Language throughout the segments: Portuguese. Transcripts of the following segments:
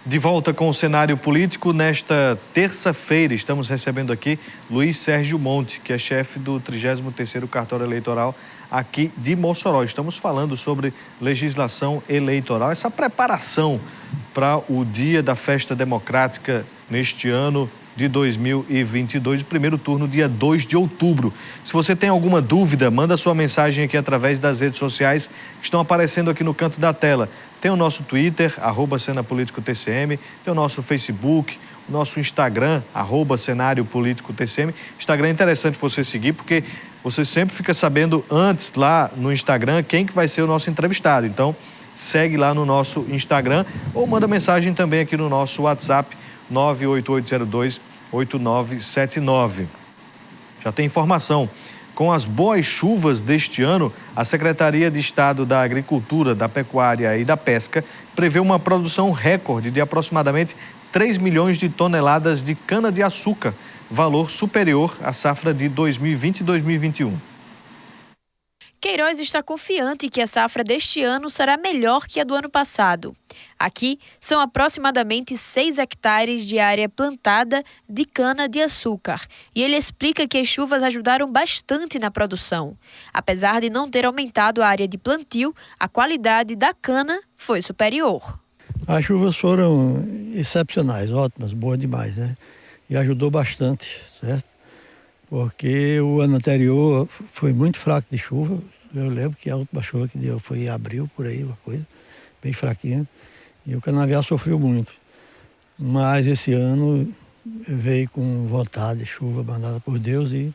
De volta com o cenário político, nesta terça-feira estamos recebendo aqui Luiz Sérgio Monte, que é chefe do 33º Cartório Eleitoral aqui de Mossoró. Estamos falando sobre legislação eleitoral, essa preparação para o dia da festa democrática neste ano de 2022, o primeiro turno, dia 2 de outubro. Se você tem alguma dúvida, manda sua mensagem aqui através das redes sociais que estão aparecendo aqui no canto da tela. Tem o nosso Twitter, @CenaPolíticoTCM, tem o nosso Facebook, o nosso Instagram, @CenárioPolíticoTCM. Instagram é interessante você seguir, porque você sempre fica sabendo antes lá no Instagram quem que vai ser o nosso entrevistado. Então, segue lá no nosso Instagram ou manda mensagem também aqui no nosso WhatsApp, 98802-8979. Já tem informação. Com as boas chuvas deste ano, a Secretaria de Estado da Agricultura, da Pecuária e da Pesca prevê uma produção recorde de aproximadamente 3 milhões de toneladas de cana-de-açúcar, valor superior à safra de 2020 e 2021. Queiroz está confiante que a safra deste ano será melhor que a do ano passado. Aqui são aproximadamente 6 hectares de área plantada de cana-de-açúcar. E ele explica que as chuvas ajudaram bastante na produção. Apesar de não ter aumentado a área de plantio, a qualidade da cana foi superior. As chuvas foram excepcionais, ótimas, boas demais, né? E ajudou bastante, certo? Porque o ano anterior foi muito fraco de chuva. Eu lembro que a última chuva que deu foi em abril, por aí, uma coisa bem fraquinha. E o canavial sofreu muito. Mas esse ano veio com vontade, chuva mandada por Deus, e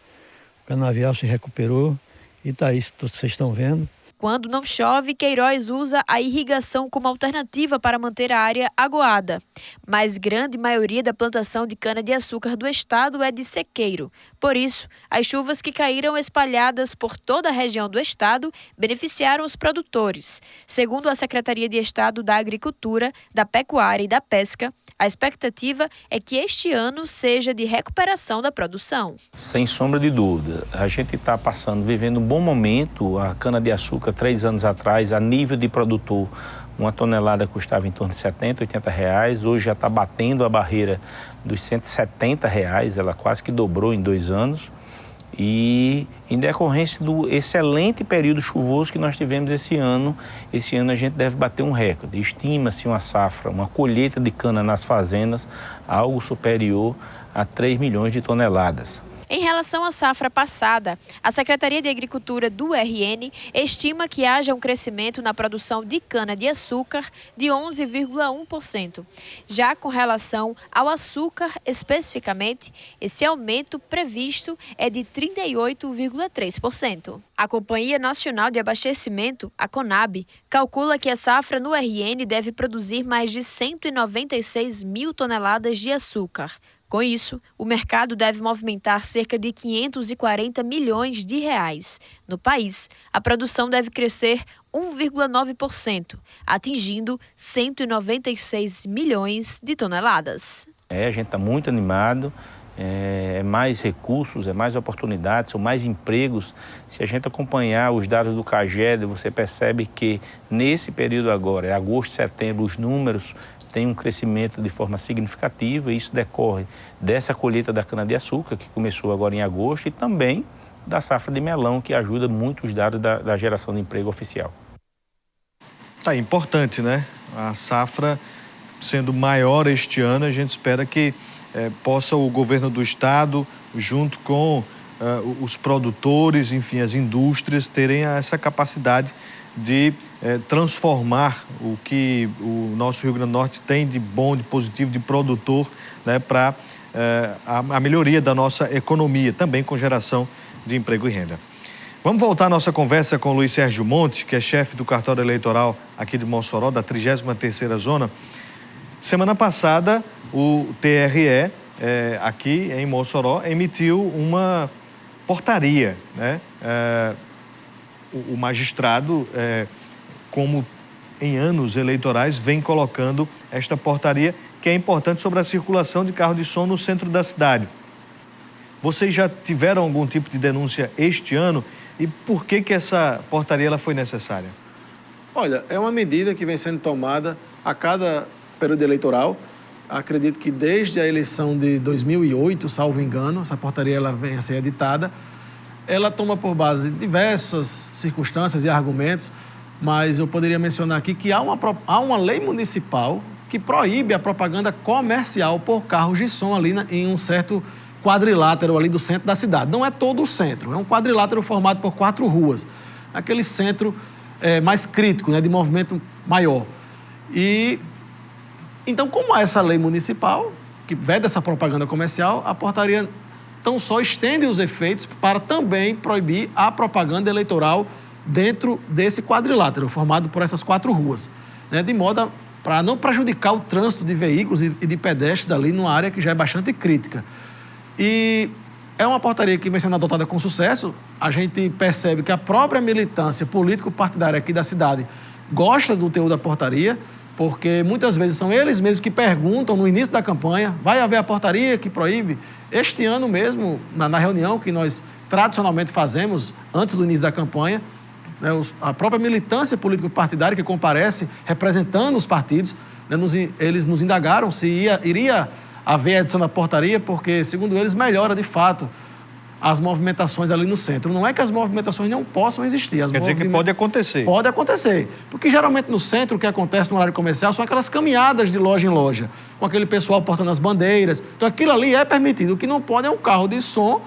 o canavial se recuperou. E está aí, vocês estão vendo. Quando não chove, Queiroz usa a irrigação como alternativa para manter a área aguada. Mas grande maioria da plantação de cana-de-açúcar do estado é de sequeiro. Por isso, as chuvas que caíram espalhadas por toda a região do estado beneficiaram os produtores. Segundo a Secretaria de Estado da Agricultura, da Pecuária e da Pesca, a expectativa é que este ano seja de recuperação da produção. Sem sombra de dúvida, a gente está vivendo um bom momento. A cana-de-açúcar, 3 anos atrás, a nível de produtor, uma tonelada custava em torno de R$70, R$80. Hoje já está batendo a barreira dos R$170, ela quase que dobrou em 2 anos. E em decorrência do excelente período chuvoso que nós tivemos esse ano a gente deve bater um recorde. Estima-se uma safra, uma colheita de cana nas fazendas, algo superior a 3 milhões de toneladas. Em relação à safra passada, a Secretaria de Agricultura do RN estima que haja um crescimento na produção de cana-de-açúcar de 11,1%. Já com relação ao açúcar especificamente, esse aumento previsto é de 38,3%. A Companhia Nacional de Abastecimento, a CONAB, calcula que a safra no RN deve produzir mais de 196 mil toneladas de açúcar. Com isso, o mercado deve movimentar cerca de 540 milhões de reais. No país, a produção deve crescer 1,9%, atingindo 196 milhões de toneladas. A gente está muito animado, é mais recursos, é mais oportunidades, são mais empregos. Se a gente acompanhar os dados do CAGED, você percebe que nesse período agora, agosto, setembro, os números tem um crescimento de forma significativa, e isso decorre dessa colheita da cana-de-açúcar, que começou agora em agosto, e também da safra de melão, que ajuda muito os dados da geração de emprego oficial. É importante, né? A safra sendo maior este ano, a gente espera que possa o governo do estado, junto com os produtores, enfim, as indústrias, terem essa capacidade de transformar o que o nosso Rio Grande do Norte tem de bom, de positivo, de produtor, né, para a melhoria da nossa economia, também com geração de emprego e renda. Vamos voltar à nossa conversa com o Luiz Sérgio Monte, que é chefe do cartório eleitoral aqui de Mossoró, da 33ª Zona. Semana passada, o TRE, aqui em Mossoró, emitiu uma portaria, né? O magistrado, como em anos eleitorais, vem colocando esta portaria, que é importante, sobre a circulação de carro de som no centro da cidade. Vocês já tiveram algum tipo de denúncia este ano? E por que essa portaria ela foi necessária? Olha, é uma medida que vem sendo tomada a cada período eleitoral. Acredito que desde a eleição de 2008, salvo engano, essa portaria ela vem a ser editada. Ela toma por base diversas circunstâncias e argumentos, mas eu poderia mencionar aqui que há uma lei municipal que proíbe a propaganda comercial por carros de som ali em um certo quadrilátero ali do centro da cidade. Não é todo o centro, é um quadrilátero formado por 4 ruas. Aquele centro mais crítico, né, de movimento maior. E então, como há essa lei municipal que veda essa propaganda comercial, a portaria tão só estende os efeitos para também proibir a propaganda eleitoral dentro desse quadrilátero formado por essas 4 ruas, né, de modo para não prejudicar o trânsito de veículos e de pedestres ali numa área que já é bastante crítica. E é uma portaria que vem sendo adotada com sucesso. A gente percebe que a própria militância político-partidária aqui da cidade gosta do teor da portaria, porque muitas vezes são eles mesmos que perguntam no início da campanha, vai haver a portaria que proíbe? Este ano mesmo, na reunião que nós tradicionalmente fazemos antes do início da campanha, né, a própria militância político-partidária que comparece representando os partidos, né, eles nos indagaram se iria haver a edição da portaria, porque, segundo eles, melhora de fato as movimentações ali no centro. Não é que as movimentações não possam existir. Quer dizer que pode acontecer. Pode acontecer. Porque geralmente no centro o que acontece no horário comercial são aquelas caminhadas de loja em loja, com aquele pessoal portando as bandeiras. Então aquilo ali é permitido. O que não pode é um carro de som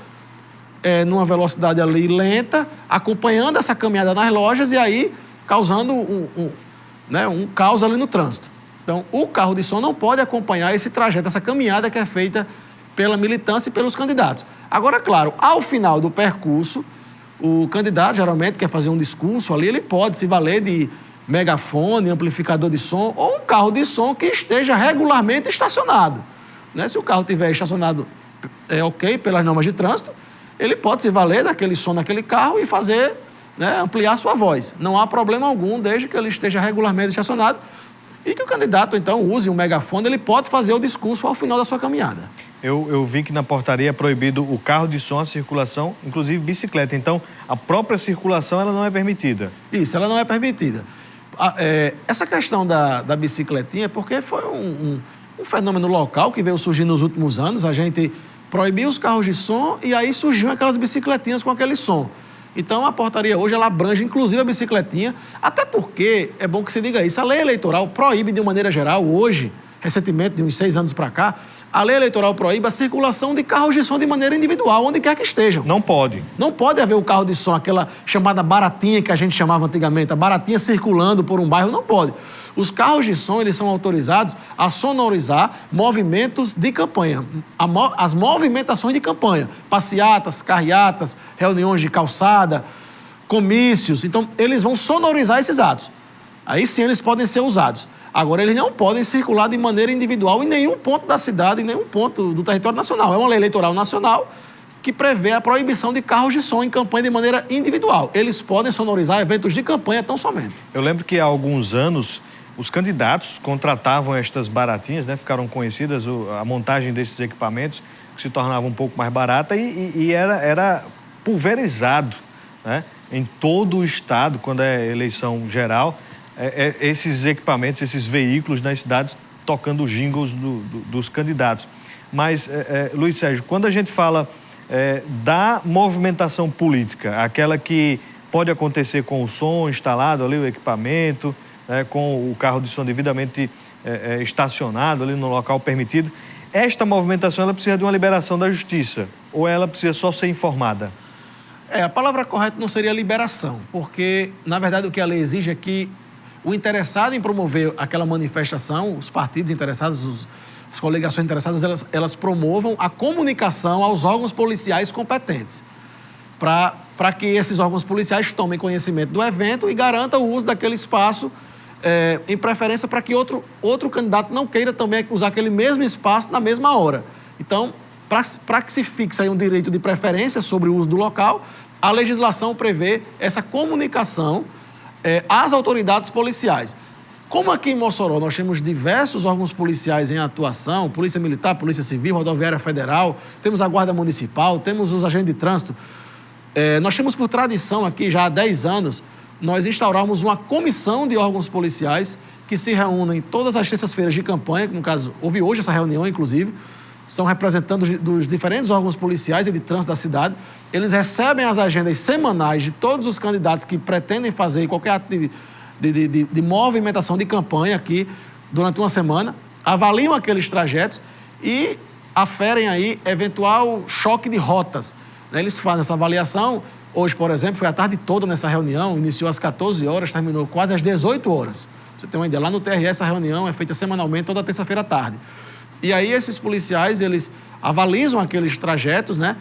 numa velocidade ali lenta, acompanhando essa caminhada nas lojas e aí causando um caos ali no trânsito. Então o carro de som não pode acompanhar esse trajeto, essa caminhada que é feita pela militância e pelos candidatos. Agora, claro, ao final do percurso, o candidato geralmente quer fazer um discurso ali, ele pode se valer de megafone, amplificador de som ou um carro de som que esteja regularmente estacionado, né? Se o carro estiver estacionado ok pelas normas de trânsito, ele pode se valer daquele som naquele carro e fazer, né, ampliar sua voz. Não há problema algum, desde que ele esteja regularmente estacionado e que o candidato, então, use um megafone, ele pode fazer o discurso ao final da sua caminhada. Eu vi que na portaria é proibido o carro de som, a circulação, inclusive bicicleta. Então, a própria circulação ela não é permitida. Isso, ela não é permitida. Essa questão da bicicletinha, porque foi um fenômeno local que veio surgindo nos últimos anos. A gente proibiu os carros de som e aí surgiam aquelas bicicletinhas com aquele som. Então, a portaria hoje, ela abrange, inclusive, a bicicletinha, até porque, é bom que se diga isso, a lei eleitoral proíbe, de maneira geral, hoje, recentemente, de uns 6 anos para cá, a lei eleitoral proíbe a circulação de carros de som de maneira individual, onde quer que estejam. Não pode. Não pode haver o carro de som, aquela chamada baratinha que a gente chamava antigamente, a baratinha circulando por um bairro, não pode. Os carros de som, eles são autorizados a sonorizar movimentos de campanha, as movimentações de campanha, passeatas, carreatas, reuniões de calçada, comícios. Então, eles vão sonorizar esses atos. Aí sim eles podem ser usados. Agora, eles não podem circular de maneira individual em nenhum ponto da cidade, em nenhum ponto do território nacional. É uma lei eleitoral nacional que prevê a proibição de carros de som em campanha de maneira individual. Eles podem sonorizar eventos de campanha tão somente. Eu lembro que há alguns anos os candidatos contratavam estas baratinhas, né? Ficaram conhecidas a montagem desses equipamentos, que se tornava um pouco mais barata e era pulverizado, né? Em todo o estado, quando é eleição geral, esses equipamentos, esses veículos nas cidades tocando jingles dos candidatos. Mas, Luiz Sérgio, quando a gente fala da movimentação política, aquela que pode acontecer com o som instalado ali, o equipamento, com o carro de som devidamente estacionado ali no local permitido, esta movimentação ela precisa de uma liberação da justiça ou ela precisa só ser informada? A palavra correta não seria liberação, porque, na verdade, o que a lei exige é que o interessado em promover aquela manifestação, os partidos interessados, as coligações interessadas, elas promovam a comunicação aos órgãos policiais competentes, para que esses órgãos policiais tomem conhecimento do evento e garantam o uso daquele espaço, em preferência para que outro candidato não queira também usar aquele mesmo espaço na mesma hora. Então, para que se fixe aí um direito de preferência sobre o uso do local, a legislação prevê essa comunicação às autoridades policiais. Como aqui em Mossoró nós temos diversos órgãos policiais em atuação, Polícia Militar, Polícia Civil, Rodoviária Federal, temos a Guarda Municipal, temos os agentes de trânsito, nós temos por tradição aqui, já há 10 anos, nós instaurarmos uma comissão de órgãos policiais que se reúnem todas as terças-feiras de campanha, que no caso houve hoje essa reunião, inclusive, são representantes dos diferentes órgãos policiais e de trânsito da cidade. Eles recebem as agendas semanais de todos os candidatos que pretendem fazer qualquer ato de movimentação de campanha aqui durante uma semana, avaliam aqueles trajetos e aferem aí eventual choque de rotas. Eles fazem essa avaliação. Hoje, por exemplo, foi a tarde toda nessa reunião, iniciou às 14 horas, terminou quase às 18 horas. Você tem uma ideia, lá no TRE essa reunião é feita semanalmente, toda terça-feira à tarde. E aí esses policiais, eles avalizam aqueles trajetos, né?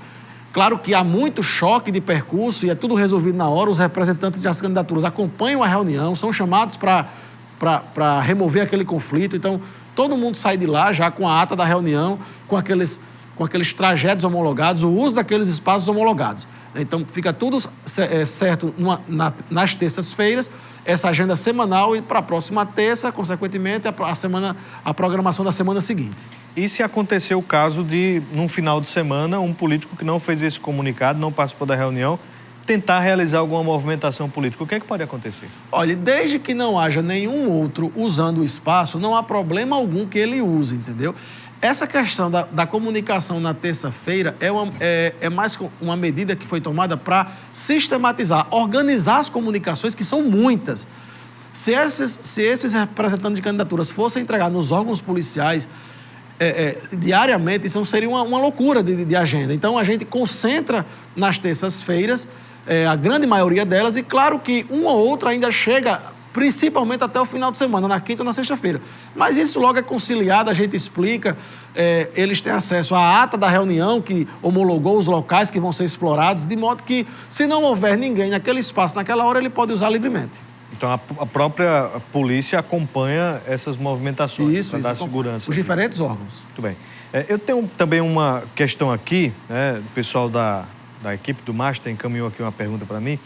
Claro que há muito choque de percurso e é tudo resolvido na hora, os representantes das candidaturas acompanham a reunião, são chamados para remover aquele conflito, então todo mundo sai de lá já com a ata da reunião, com aqueles trajetos homologados, o uso daqueles espaços homologados. Então, fica tudo certo nas terças-feiras, essa agenda semanal e para a próxima terça, consequentemente, a programação da semana seguinte. E se acontecer o caso de, num final de semana, um político que não fez esse comunicado, não participou da reunião, tentar realizar alguma movimentação política, o que é que pode acontecer? Olha, desde que não haja nenhum outro usando o espaço, não há problema algum que ele use, entendeu? Essa questão da comunicação na terça-feira é mais uma medida que foi tomada para sistematizar, organizar as comunicações, que são muitas. Se esses representantes de candidaturas fossem entregar nos órgãos policiais diariamente, isso seria uma loucura de agenda. Então, a gente concentra nas terças-feiras, a grande maioria delas, e claro que uma ou outra ainda chega principalmente até o final de semana, na quinta ou na sexta-feira. Mas isso logo é conciliado, a gente explica, eles têm acesso à ata da reunião que homologou os locais que vão ser explorados, de modo que, se não houver ninguém naquele espaço, naquela hora, ele pode usar livremente. Então, a própria polícia acompanha essas movimentações para dar segurança. Os diferentes órgãos. Muito bem. Eu tenho também uma questão aqui, né? O pessoal da equipe do Master encaminhou aqui uma pergunta para mim,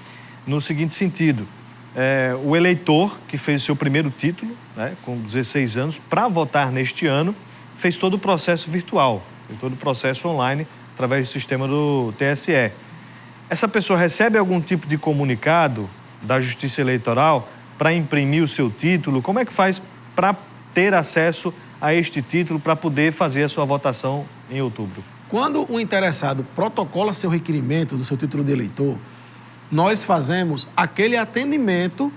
no seguinte sentido. O eleitor que fez o seu primeiro título, né, com 16 anos, para votar neste ano, fez todo o processo virtual, fez todo o processo online, através do sistema do TSE. Essa pessoa recebe algum tipo de comunicado da Justiça Eleitoral para imprimir o seu título? Como é que faz para ter acesso a este título para poder fazer a sua votação em outubro? Quando o interessado protocola seu requerimento do seu título de eleitor, nós fazemos aquele atendimento,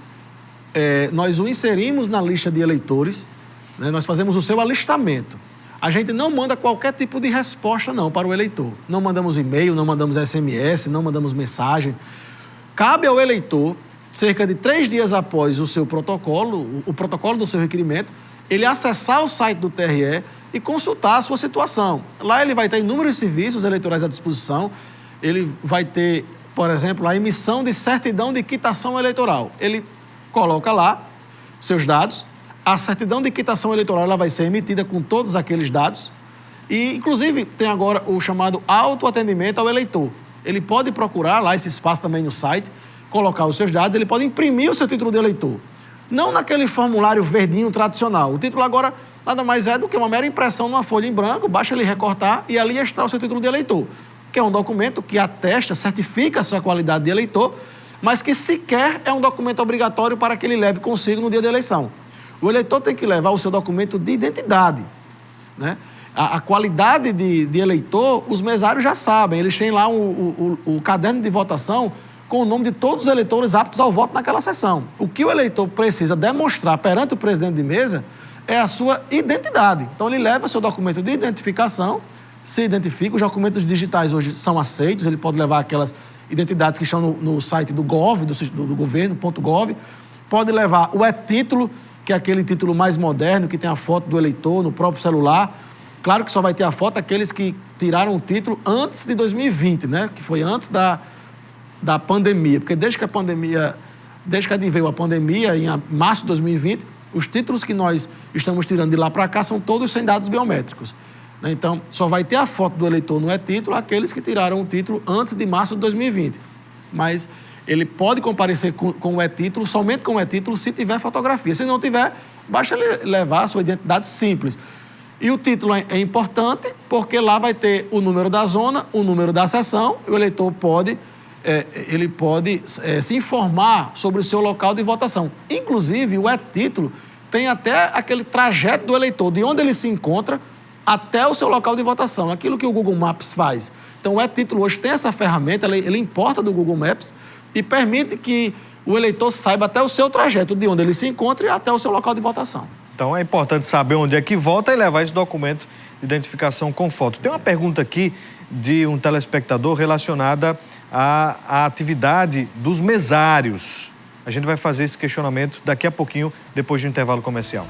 nós o inserimos na lista de eleitores, né, nós fazemos o seu alistamento. A gente não manda qualquer tipo de resposta, não, para o eleitor. Não mandamos e-mail, não mandamos SMS, não mandamos mensagem. Cabe ao eleitor, cerca de 3 dias após o seu protocolo, o protocolo do seu requerimento, ele acessar o site do TRE e consultar a sua situação. Lá ele vai ter inúmeros serviços eleitorais à disposição, ele vai ter, por exemplo, a emissão de certidão de quitação eleitoral. Ele coloca lá seus dados, a certidão de quitação eleitoral ela vai ser emitida com todos aqueles dados e, inclusive, tem agora o chamado autoatendimento ao eleitor. Ele pode procurar lá esse espaço também no site, colocar os seus dados, ele pode imprimir o seu título de eleitor. Não naquele formulário verdinho tradicional. O título agora nada mais é do que uma mera impressão numa folha em branco, basta ele recortar e ali está o seu título de eleitor, que é um documento que atesta, certifica a sua qualidade de eleitor, mas que sequer é um documento obrigatório para que ele leve consigo no dia da eleição. O eleitor tem que levar o seu documento de identidade, né? A qualidade de eleitor, os mesários já sabem, eles têm lá o caderno de votação com o nome de todos os eleitores aptos ao voto naquela sessão. O que o eleitor precisa demonstrar perante o presidente de mesa é a sua identidade. Então, ele leva seu documento de identificação, se identifica, os documentos digitais hoje são aceitos, ele pode levar aquelas identidades que estão no site do Gov, do governo.gov, pode levar o e-título, que é aquele título mais moderno, que tem a foto do eleitor no próprio celular. Claro que só vai ter a foto daqueles que tiraram o título antes de 2020, né? Que foi antes da pandemia, porque desde que veio a pandemia, em março de 2020, os títulos que nós estamos tirando de lá para cá são todos sem dados biométricos. Então, só vai ter a foto do eleitor no e-título aqueles que tiraram o título antes de março de 2020. Mas ele pode comparecer com o e-título, somente com o e-título, se tiver fotografia. Se não tiver, basta ele levar a sua identidade simples. E o título é importante porque lá vai ter o número da zona, o número da seção, e o eleitor pode se informar sobre o seu local de votação. Inclusive, o e-título tem até aquele trajeto do eleitor, de onde ele se encontra até o seu local de votação, aquilo que o Google Maps faz. Então, o e-Título hoje tem essa ferramenta, ele importa do Google Maps e permite que o eleitor saiba até o seu trajeto, de onde ele se encontra e até o seu local de votação. Então, é importante saber onde é que vota e levar esse documento de identificação com foto. Tem uma pergunta aqui de um telespectador relacionada à atividade dos mesários. A gente vai fazer esse questionamento daqui a pouquinho, depois do intervalo comercial.